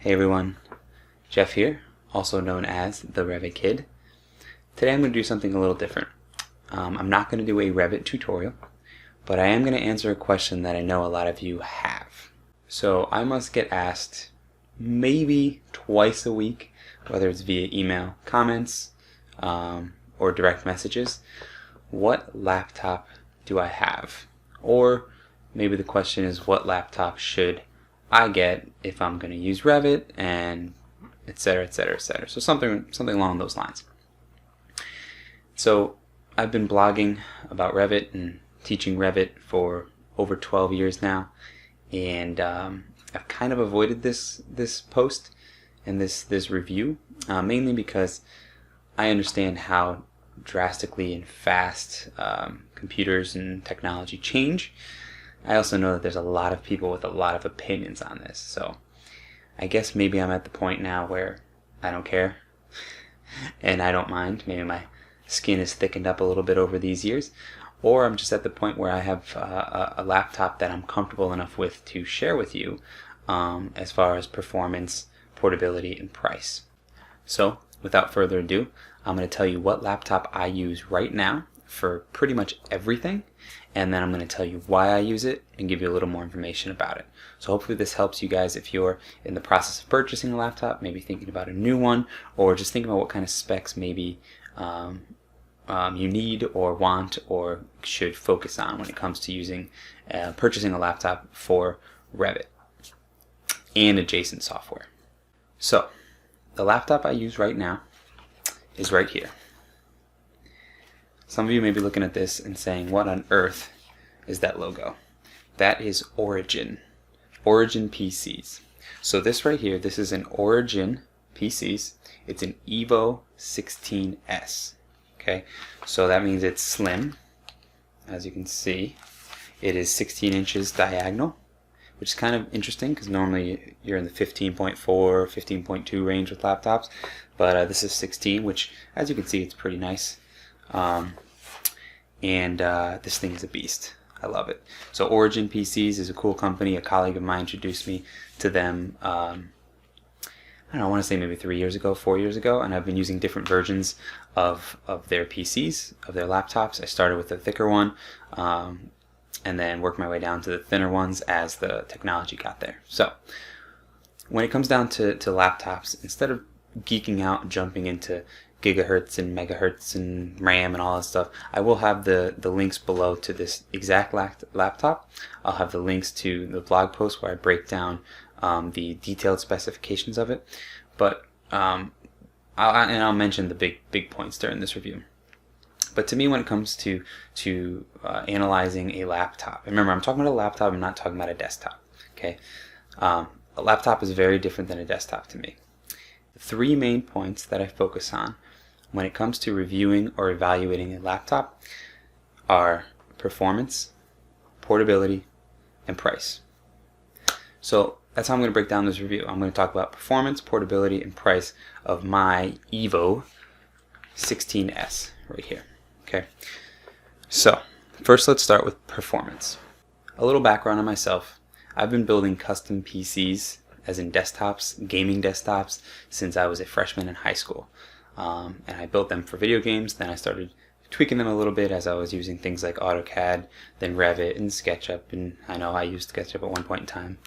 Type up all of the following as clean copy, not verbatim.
Hey everyone, Jeff here, also known as the Revit Kid. Today I'm going to do something a little different. I'm not going to do a Revit tutorial, but I am going to answer a question that I know a lot of you have. So I must get asked maybe twice a week, whether it's via email, comments, or direct messages, what laptop do I have? Or maybe the question is, what laptop should I get if I'm going to use Revit, and etc., etc., etc. So something along those lines. So I've been blogging about Revit and teaching Revit for over 12 years now, and I've kind of avoided this post and this review, mainly because I understand how drastically and fast computers and technology change. I also know that there's a lot of people with a lot of opinions on this, so I guess maybe I'm at the point now where I don't care and I don't mind. Maybe my skin is thickened up a little bit over these years, or I'm just at the point where I have a laptop that I'm comfortable enough with to share with you as far as performance, portability, and price. So without further ado, I'm going to tell you what laptop I use right now for pretty much everything, and then I'm going to tell you why I use it and give you a little more information about it. So hopefully this helps you guys if you're in the process of purchasing a laptop, maybe thinking about a new one, or just thinking about what kind of specs maybe you need or want or should focus on when it comes to using purchasing a laptop for Revit and adjacent software. So the laptop I use right now is right here. Some of you may be looking at this and saying, what on earth is that logo? That is Origin PCs. So this right here, this is an Origin PCs. It's an Evo 16S. Okay, so that means it's slim. As you can see, it is 16 inches diagonal, which is kind of interesting because normally you're in the 15.4, 15.2 range with laptops, but this is 16, which, as you can see, it's pretty nice. This thing is a beast. I love it. So Origin PCs is a cool company. A colleague of mine introduced me to them, I don't know, I want to say maybe 4 years ago, and I've been using different versions of their PCs, of their laptops. I started with the thicker one, and then worked my way down to the thinner ones as the technology got there. So when it comes down to laptops, instead of geeking out and jumping into gigahertz and megahertz and RAM and all that stuff, I will have the links below to this exact laptop. I'll have the links to the blog post where I break down the detailed specifications of it, but I'll mention the big points during this review. But to me, when it comes to analyzing a laptop, remember, I'm talking about a laptop, I'm not talking about a desktop. Okay, a laptop is very different than a desktop to me. The three main points that I focus on when it comes to reviewing or evaluating a laptop are performance, portability, and price. So that's how I'm going to break down this review. I'm going to talk about performance, portability, and price of my Evo 16S right here. Okay, so first let's start with performance. A little background on myself. I've been building custom PCs, as in desktops, gaming desktops, since I was a freshman in high school. And I built them for video games. Then I started tweaking them a little bit as I was using things like AutoCAD, then Revit and SketchUp. And I know I used SketchUp at one point in time.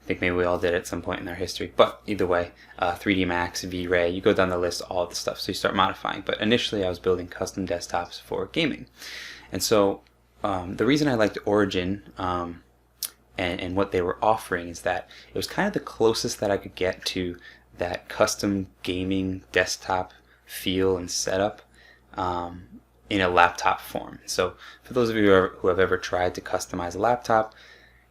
I think maybe we all did at some point in our history. But either way, 3D Max, V-Ray, you go down the list, all of the stuff. So you start modifying. But initially I was building custom desktops for gaming. And so the reason I liked Origin and what they were offering is that it was kind of the closest that I could get to that custom gaming desktop feel and setup in a laptop form. So for those of you who have ever tried to customize a laptop,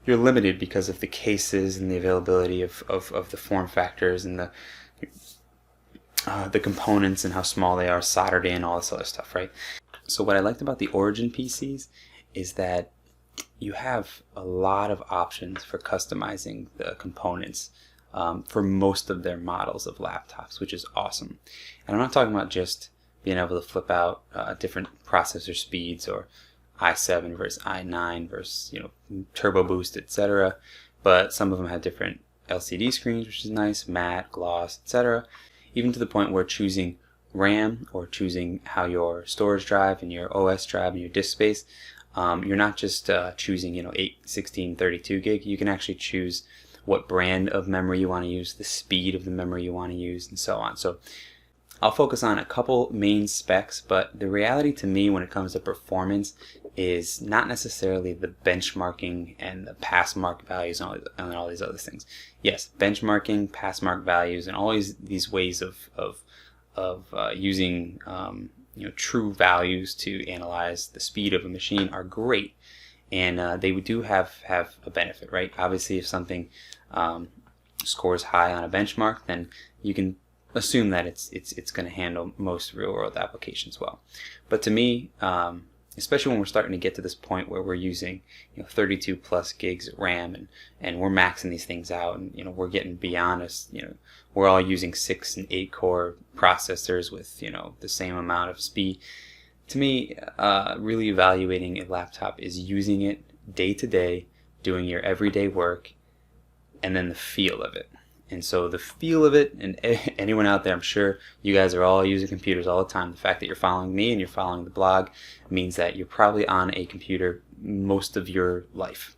you're limited because of the cases and the availability of the form factors and the components and how small they are soldered in, all this other stuff, right? So what I liked about the Origin PCs is that you have a lot of options for customizing the components for most of their models of laptops, which is awesome. And I'm not talking about just being able to flip out different processor speeds or i7 versus i9 versus turbo boost, etc. But some of them have different LCD screens, which is nice, matte, gloss, etc. Even to the point where choosing RAM or choosing how your storage drive and your OS drive and your disk space, you're not just choosing 8, 16, 32 gig. You can actually choose what brand of memory you want to use, the speed of the memory you want to use, and so on. So I'll focus on a couple main specs, but the reality to me when it comes to performance is not necessarily the benchmarking and the pass mark values and all these other things. Yes, benchmarking, pass mark values, and all these ways of using true values to analyze the speed of a machine are great, and they do have a benefit, right? Obviously, if something scores high on a benchmark, then you can assume that it's going to handle most real world applications well. But to me, especially when we're starting to get to this point where we're using 32 plus gigs of RAM and we're maxing these things out, and we're getting beyond us, we're all using 6 and 8 core processors with the same amount of speed. To me, really evaluating a laptop is using it day to day, doing your everyday work, and then the feel of it. And so the feel of it, and anyone out there, I'm sure you guys are all using computers all the time. The fact that you're following me and you're following the blog means that you're probably on a computer most of your life.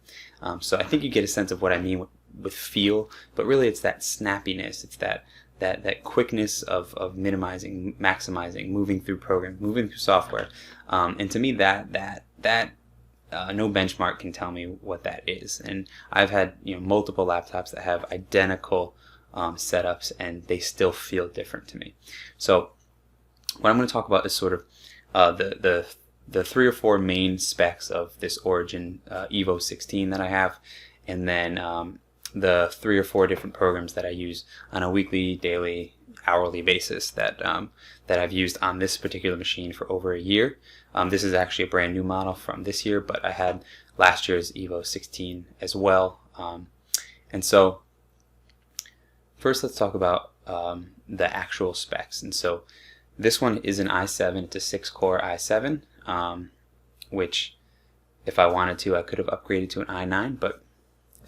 So I think you get a sense of what I mean with feel, but really it's that snappiness, it's that quickness of minimizing, maximizing, moving through programs, moving through software. And to me that no benchmark can tell me what that is. And I've had multiple laptops that have identical setups, and they still feel different to me. So what I'm going to talk about is sort of the 3 or 4 main specs of this Origin Evo 16 that I have, and then the 3 or 4 different programs that I use on a weekly, daily, hourly basis that I've used on this particular machine for over a year. This is actually a brand new model from this year, but I had last year's Evo 16 as well. And so first let's talk about the actual specs. And so this one is an i7, it's a 6-core i7, which if I wanted to I could have upgraded to an i9, but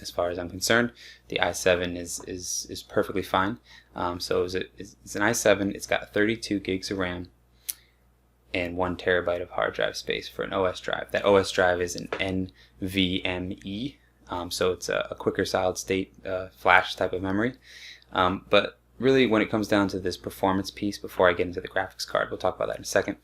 as far as I'm concerned, the i7 is perfectly fine. So it's an i7, it's got 32 gigs of RAM and 1 terabyte of hard drive space for an OS drive. That OS drive is an NVMe, so it's a quicker solid state flash type of memory. But really when it comes down to this performance piece, before I get into the graphics card, we'll talk about that in a second,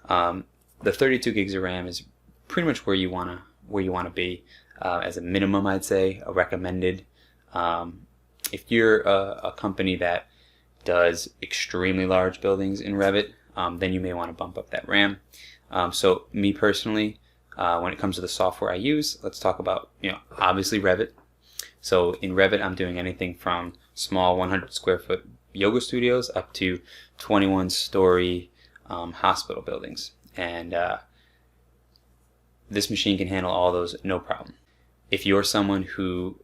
the 32 gigs of RAM is pretty much where you want to be. As a minimum, I'd say, a recommended. If you're a company that does extremely large buildings in Revit, then you may want to bump up that RAM. So me personally, when it comes to the software I use, let's talk about, obviously Revit. So in Revit, I'm doing anything from small 100 square foot yoga studios up to 21-story hospital buildings. And this machine can handle all those no problem. If you're someone who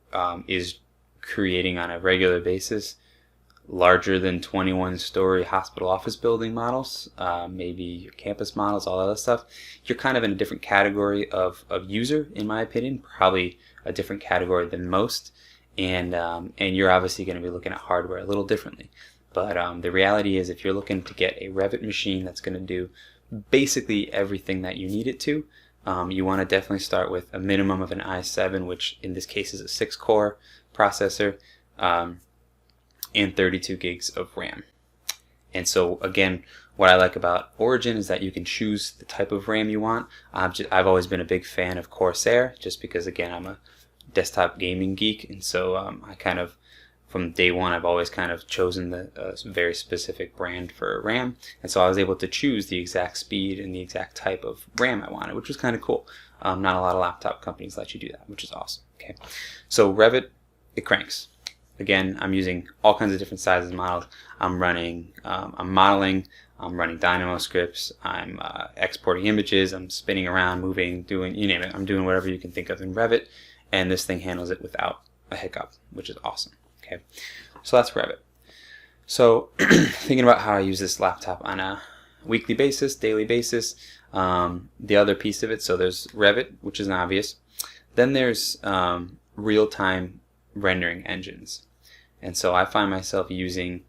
is creating on a regular basis larger than 21-story hospital office building models, maybe your campus models, all that other stuff, you're kind of in a different category of user, in my opinion, probably a different category than most, and you're obviously going to be looking at hardware a little differently. But the reality is, if you're looking to get a Revit machine that's going to do basically everything that you need it to, you want to definitely start with a minimum of an i7, which in this case is a 6-core processor, and 32 gigs of RAM. And so again, what I like about Origin is that you can choose the type of RAM you want. I've always been a big fan of Corsair, just because again I'm a desktop gaming geek, and so I kind of, from day one, I've always kind of chosen the very specific brand for RAM, and so I was able to choose the exact speed and the exact type of RAM I wanted, which was kind of cool. Not a lot of laptop companies let you do that, which is awesome. Okay, so Revit, it cranks. Again, I'm using all kinds of different sizes models. I'm running, I'm modeling, I'm running Dynamo scripts, I'm exporting images, I'm spinning around, moving, doing, you name it. I'm doing whatever you can think of in Revit, and this thing handles it without a hiccup, which is awesome. Okay, so that's Revit. So thinking about how I use this laptop on a weekly basis, daily basis, the other piece of it, so there's Revit, which is obvious. Then there's real-time rendering engines. And so I find myself using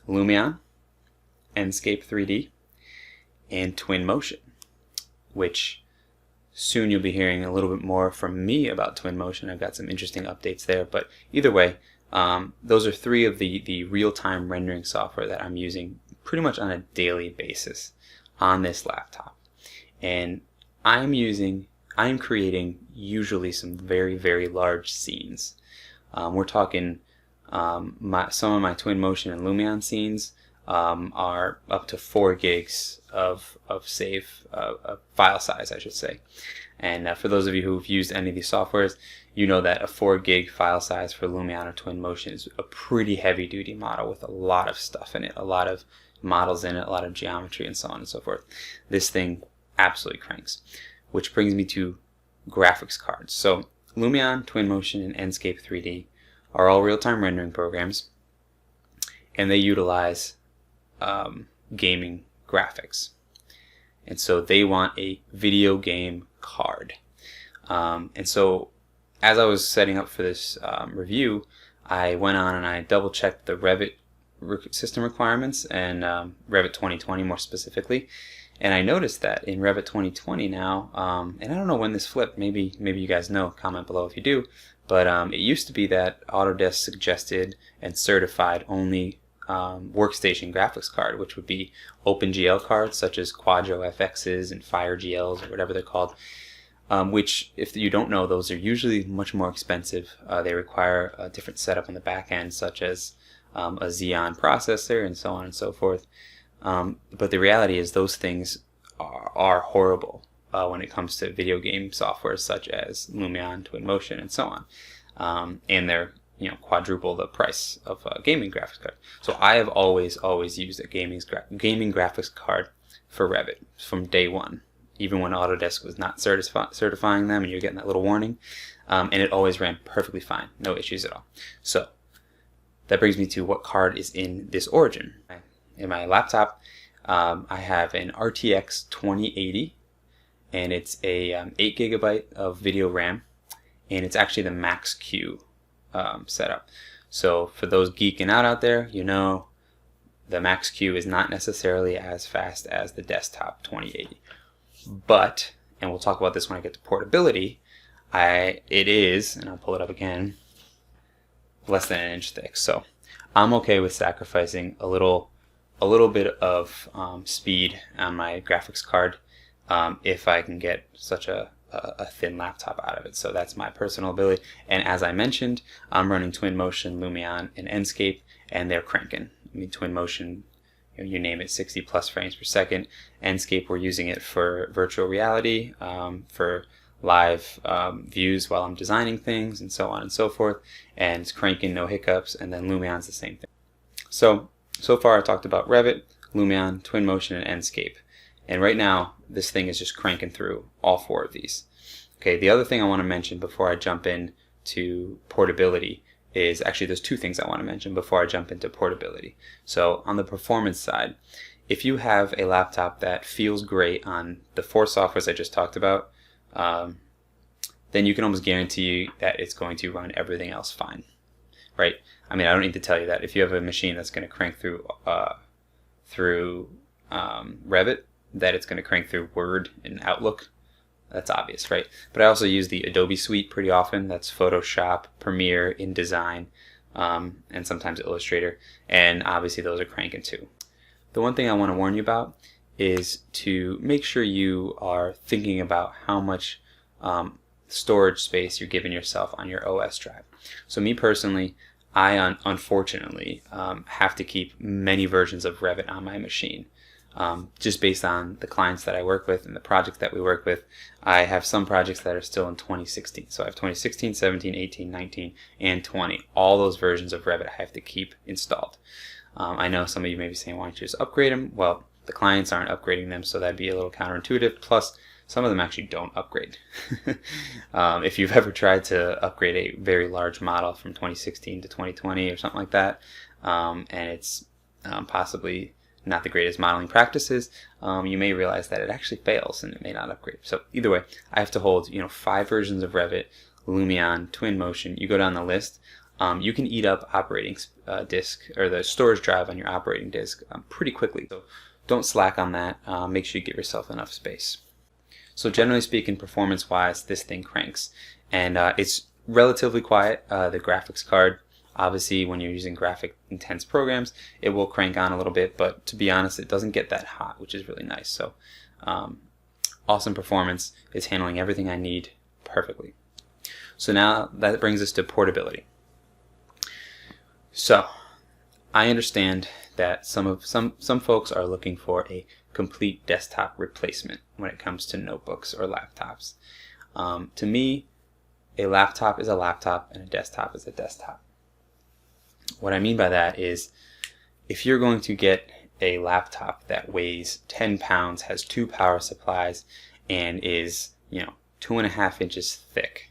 Lumion, Enscape 3D, and Twinmotion, which soon you'll be hearing a little bit more from me about Twinmotion. I've got some interesting updates there, but either way, those are three of the real-time rendering software that I'm using pretty much on a daily basis on this laptop. And I'm creating usually some very, very large scenes. We're talking some of my Twinmotion and Lumion scenes are up to 4 gigs of file size, I should say. And for those of you who've used any of these softwares, you know that a 4 gig file size for Lumion or Twinmotion is a pretty heavy duty model with a lot of stuff in it, a lot of models in it, a lot of geometry, and so on and so forth. This thing absolutely cranks. Which brings me to graphics cards. So Lumion, Twinmotion, and Enscape 3D are all real-time rendering programs, and they utilize gaming graphics. And so they want a video game card. And so as I was setting up for this review, I went on and I double-checked the Revit system requirements and Revit 2020 more specifically. And I noticed that in Revit 2020 now, and I don't know when this flipped, maybe you guys know, comment below if you do, but it used to be that Autodesk suggested and certified only workstation graphics card, which would be OpenGL cards such as Quadro FXs and FireGLs or whatever they're called, which, if you don't know, those are usually much more expensive. They require a different setup on the back end, such as a Xeon processor and so on and so forth. But the reality is those things are horrible when it comes to video game software such as Lumion, Twinmotion, and so on. And they're quadruple the price of a gaming graphics card. So I have always used a gaming graphics card for Revit from day one, even when Autodesk was not certifying them and you're getting that little warning. And it always ran perfectly fine, no issues at all. So that brings me to what card is in this Origin. In my laptop, I have an RTX 2080, and it's a 8 gigabyte of video RAM, and it's actually the Max-Q setup. So for those geeking out there, you know the Max-Q is not necessarily as fast as the desktop 2080. But, and we'll talk about this when I get to portability, it is, and I'll pull it up again, less than an inch thick. So I'm okay with sacrificing a little bit of speed on my graphics card if I can get such a thin laptop out of it. So that's my personal ability. And as I mentioned, I'm running Twinmotion, Lumion, and Enscape, and they're cranking. I mean, Twinmotion, you name it, 60 plus frames per second. Enscape, we're using it for virtual reality, for live views while I'm designing things, and so on and so forth. And it's cranking, no hiccups. And then Lumion's the same thing. So far I talked about Revit, Lumion, Twinmotion, and Enscape. And right now, this thing is just cranking through all 4 of these. Okay, the other thing I want to mention before I jump in to portability is, actually there's 2 things I want to mention before I jump into portability. So on the performance side, if you have a laptop that feels great on the 4 softwares I just talked about, then you can almost guarantee that it's going to run everything else fine, right? I mean, I don't need to tell you that. If you have a machine that's going to crank through Revit, that it's going to crank through Word and Outlook, that's obvious, right? But I also use the Adobe Suite pretty often. That's Photoshop, Premiere, InDesign, and sometimes Illustrator. And obviously those are cranking too. The one thing I want to warn you about is to make sure you are thinking about how much storage space you're giving yourself on your OS drive. So me personally, I unfortunately have to keep many versions of Revit on my machine. Just based on the clients that I work with and the projects that we work with. I have some projects that are still in 2016. So I have 2016, 17, 18, 19, and 20. All those versions of Revit I have to keep installed. I know some of you may be saying, why don't you just upgrade them? Well, the clients aren't upgrading them, so that'd be a little counterintuitive. Plus, some of them actually don't upgrade. If you've ever tried to upgrade a very large model from 2016 to 2020 or something like that, and it's possibly not the greatest modeling practices, you may realize that it actually fails and it may not upgrade. So either way, I have to hold 5 versions of Revit, Lumion, Twinmotion. You go down the list, you can eat up operating disk or the storage drive on your operating disk pretty quickly. So don't slack on that. Make sure you give yourself enough space. So generally speaking, performance-wise, this thing cranks, and it's relatively quiet. The graphics card, obviously, when you're using graphic intense programs, it will crank on a little bit, but to be honest, it doesn't get that hot, which is really nice. So awesome performance. It's handling everything I need perfectly. So now that brings us to portability. So I understand that some folks are looking for a complete desktop replacement when it comes to notebooks or laptops. To me, a laptop is a laptop and a desktop is a desktop. What I mean by that is, if you're going to get a laptop that weighs 10 pounds, has 2 power supplies, and is 2.5 inches thick,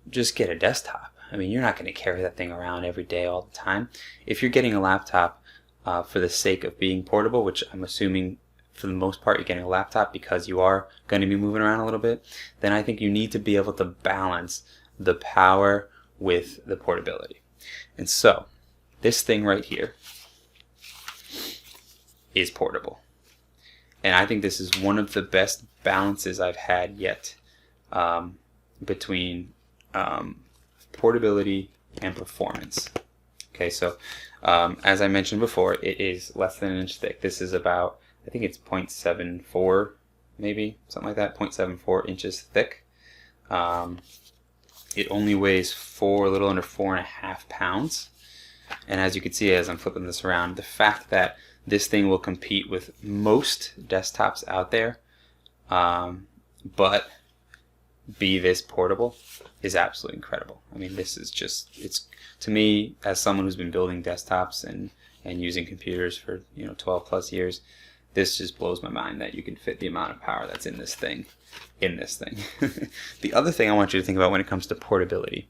just get a desktop. I mean, you're not going to carry that thing around every day all the time. If you're getting a laptop for the sake of being portable, which I'm assuming for the most part you're getting a laptop because you are going to be moving around a little bit, then I think you need to be able to balance the power with the portability. And so this thing right here is portable. And I think this is one of the best balances I've had yet between portability and performance. Okay, so as I mentioned before, it is less than an inch thick. This is about, I think it's 0.74, maybe, something like that, 0.74 inches thick. It only weighs a little under 4.5 pounds. And as you can see as I'm flipping this around, the fact that this thing will compete with most desktops out there, but be this portable, is absolutely incredible. I mean, this is just, it's, to me, as someone who's been building desktops and using computers for 12 plus years, this just blows my mind that you can fit the amount of power that's in this thing. The other thing I want you to think about when it comes to portability,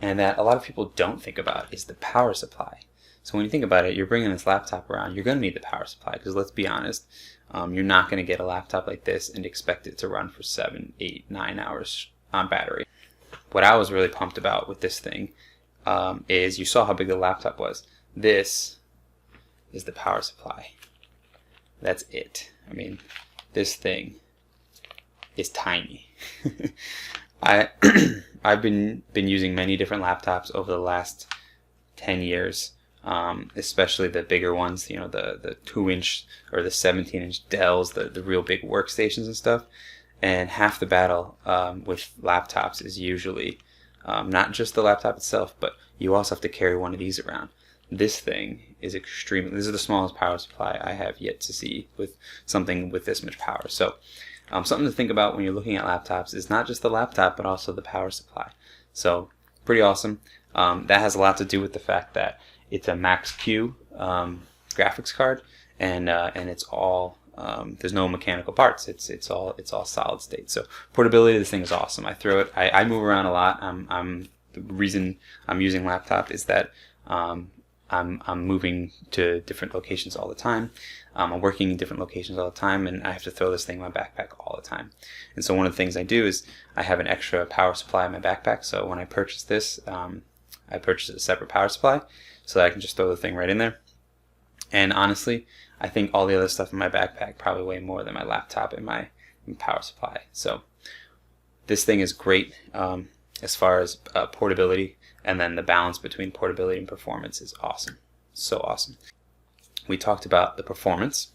and that a lot of people don't think about, is the power supply. So when you think about it, you're bringing this laptop around, you're going to need the power supply, because let's be honest, you're not going to get a laptop like this and expect it to run for 7, 8, 9 hours on battery. What I was really pumped about with this thing is, you saw how big the laptop was. This is the power supply. That's it. I mean, this thing is tiny. I've been using many different laptops over the last 10 years, especially the bigger ones, the 2-inch or the 17-inch Dells, the real big workstations and stuff. And half the battle with laptops is usually not just the laptop itself, but you also have to carry one of these around. This thing is extremely, this is the smallest power supply I have yet to see with something with this much power. So something to think about when you're looking at laptops is not just the laptop, but also the power supply. So pretty awesome. That has a lot to do with the fact that it's a Max-Q graphics card, and it's all there's no mechanical parts. It's all solid state. So portability, this thing is awesome. I throw it. I move around a lot. The reason I'm using laptop is that I'm moving to different locations all the time. I'm working in different locations all the time, and I have to throw this thing in my backpack all the time. And so one of the things I do is I have an extra power supply in my backpack. So when I purchased this, I purchased a separate power supply so that I can just throw the thing right in there. And honestly, I think all the other stuff in my backpack probably weigh more than my laptop and my power supply. So this thing is great as far as portability. And then the balance between portability and performance is awesome. So awesome. We talked about the performance.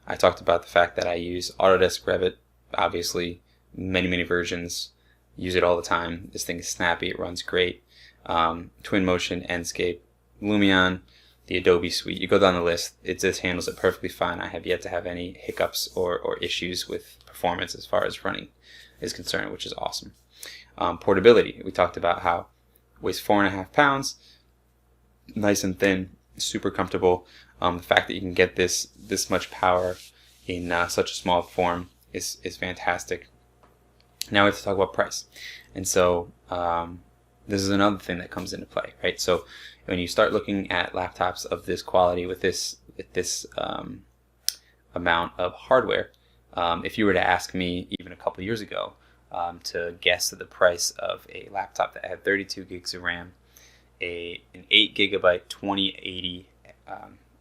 I talked about the fact that I use Autodesk Revit, obviously, many versions. Use it all the time. This thing is snappy. It runs great. Twinmotion, Enscape, Lumion, the Adobe Suite. You go down the list. It just handles it perfectly fine. I have yet to have any hiccups or issues with performance as far as running is concerned, which is awesome. Portability. We talked about how weighs 4.5 pounds, nice and thin, super comfortable. The fact that you can get this much power in such a small form is fantastic. Now we have to talk about price, and so this is another thing that comes into play, right? So when you start looking at laptops of this quality with this amount of hardware, if you were to ask me even a couple years ago, to guess the price of a laptop that had 32 gigs of RAM, an 8 gigabyte 2080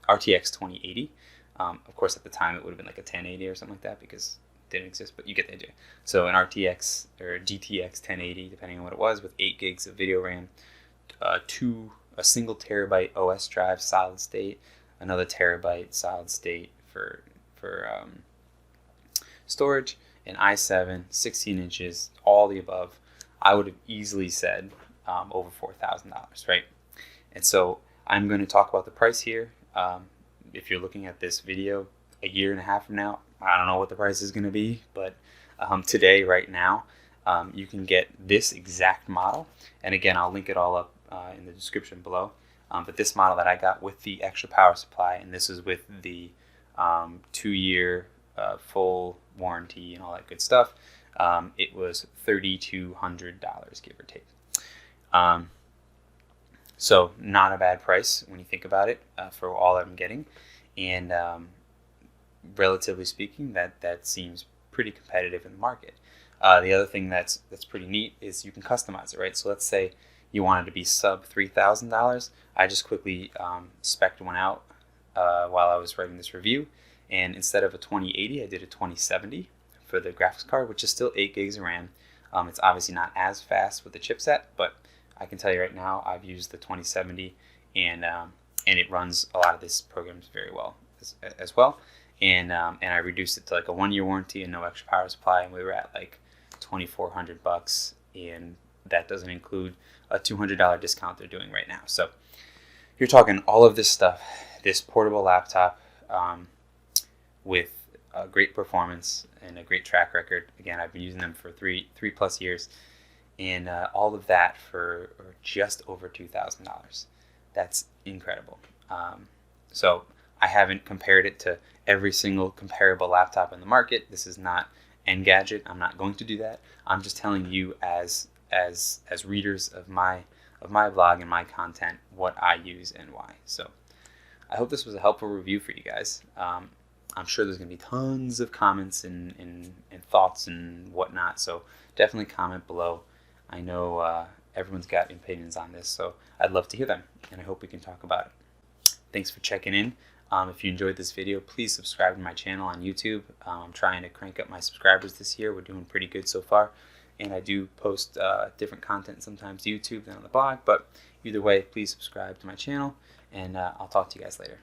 RTX 2080. Of course, at the time it would have been like a 1080 or something like that because it didn't exist, but you get the idea. So an RTX or GTX 1080, depending on what it was, with 8 gigs of video RAM, a single terabyte OS drive solid state, another terabyte solid state for storage, an i7, 16 inches, all the above. I would have easily said over $4,000, right? And so I'm going to talk about the price here. If you're looking at this video a year and a half from now, I don't know what the price is going to be, but today, right now, you can get this exact model. And again, I'll link it all up in the description below. But this model that I got with the extra power supply, and this is with the 2-year full warranty and all that good stuff, it was $3,200, give or take. So not a bad price when you think about it for all I'm getting, and relatively speaking, that seems pretty competitive in the market. The other thing that's pretty neat is you can customize it, right? So let's say you wanted to be sub $3,000. I just quickly spec'd one out while I was writing this review, and instead of a 2080, I did a 2070 for the graphics card, which is still 8 gigs of RAM. It's obviously not as fast with the chipset, but I can tell you right now, I've used the 2070, and it runs a lot of this programs very well as well. And I reduced it to like a 1-year warranty and no extra power supply, and we were at like $2,400, and that doesn't include a $200 discount they're doing right now. So you're talking all of this stuff, this portable laptop with a great performance and a great track record. Again, I've been using them for three plus years, and all of that for just over $2,000. That's incredible. So I haven't compared it to every single comparable laptop in the market. This is not Engadget. I'm not going to do that. I'm just telling you as readers of my blog and my content what I use and why. So I hope this was a helpful review for you guys. I'm sure there's going to be tons of comments and thoughts and whatnot, so definitely comment below. I know everyone's got opinions on this, so I'd love to hear them, and I hope we can talk about it. Thanks for checking in. If you enjoyed this video, please subscribe to my channel on YouTube. I'm trying to crank up my subscribers this year. We're doing pretty good so far, and I do post different content sometimes to YouTube than on the blog, but either way, please subscribe to my channel, and I'll talk to you guys later.